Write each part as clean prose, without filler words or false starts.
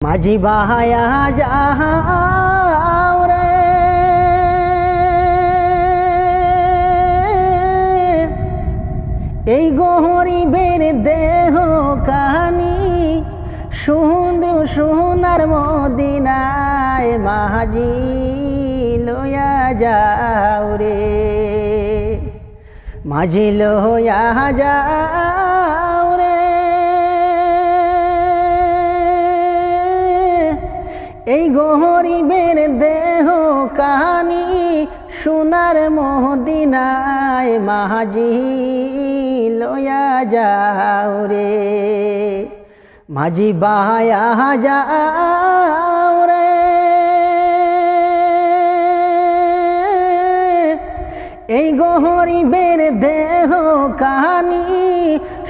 মাঝি বাহায়া যাও রে এই গরিবের দেহ কাহানি সুন্দর সোনার মদিনায় মাঝি লইয়া যাও রে মাঝি লইয়া যাও রে এই গরিবের দেহ কাহানি সোনার মদিনায় মাঝি লইয়া যাও রে মাঝি বাহায়া যাও রে এই গরিবের দেহ কাহানি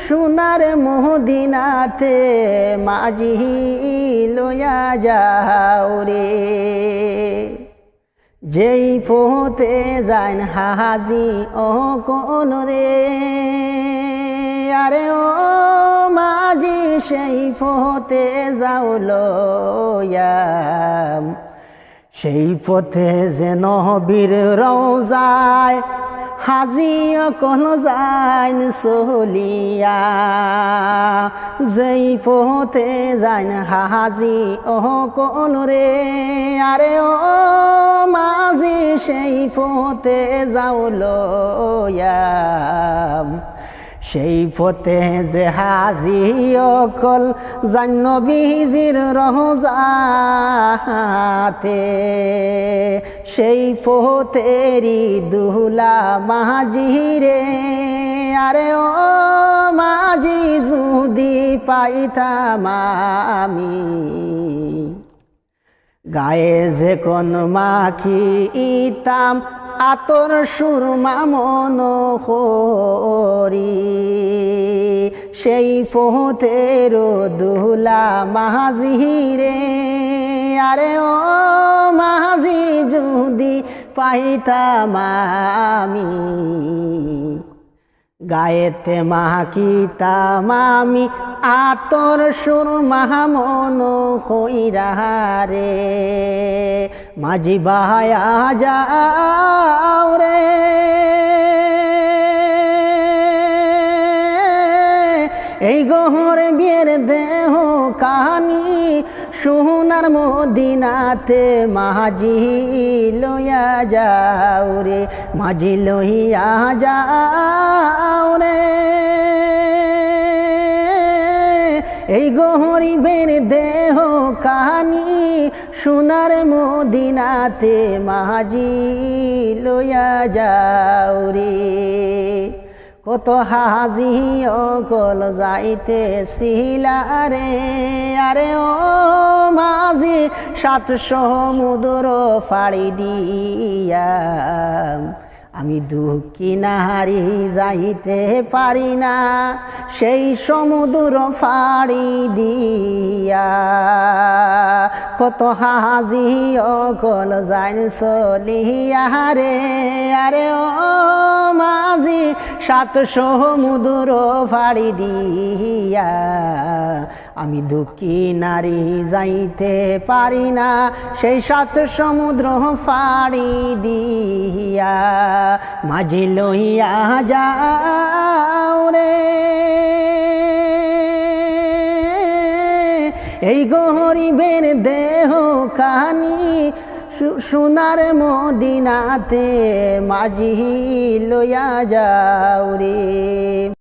সোনার মদিনাতে মাঝি লইয়া যাও রে যেই পথে যান হাজি ও কোন রে আরে ও মাঝি সেই পথে যাও লইয়া সেই পথে যে নবীর রওজায় হাজি অকল যাইন চলিয়া যেই পথে যাইন হাজি অকল রে আরে ও মাঝি সেই পথে যাও লইয়া সেই পথে যে হাজি অকল যান নবীজির রওজাতে সেই পথেরই দুলা মাঝি রে আরে ও মাঝি যদি পাইতাম আমি গায়ে যে কোন মাখিতাম আতর সুরমা মন করি সেই পথের দুলা মাঝি রে আরে ও মাঝি যদি পাইতাম আমি গায়েতে মাখিতাম আমি আতর সুরমা মন কইরা রে মাঝি বাহায়া যাও রে এই গহরে বিয়ের দেহ কাহানি সোনার মদিনাতে মাঝি লইয়া যাও রে মাঝি লইয়া যাও রে এই গরিবের দেহ কাহানি সোনার মদিনাতে মাঝি লইয়া যাও রে কত হাজি অকল যাইতে রে আরে ও মাঝি 7 সমুদ্র ফাড়ি দিয়া আমি দুঃখী নারী যাইতে পারি না সেই সমুদ্র ফাড়ি দিয়া কত হাজি অকল যাইন চলিয়া রে আরে ও মাঝি 7 সমুদ্র ফাড়ি দিয়া আমি দুঃখী নারী যাইতে পারি না সেই 7 সমুদ্র ফাড়ি দিয়া মাঝি লইয়া যাও রে এই গরিবের দেহ কাহানি সোনার মদিনাতে মাঝি লইয়া যাও রে।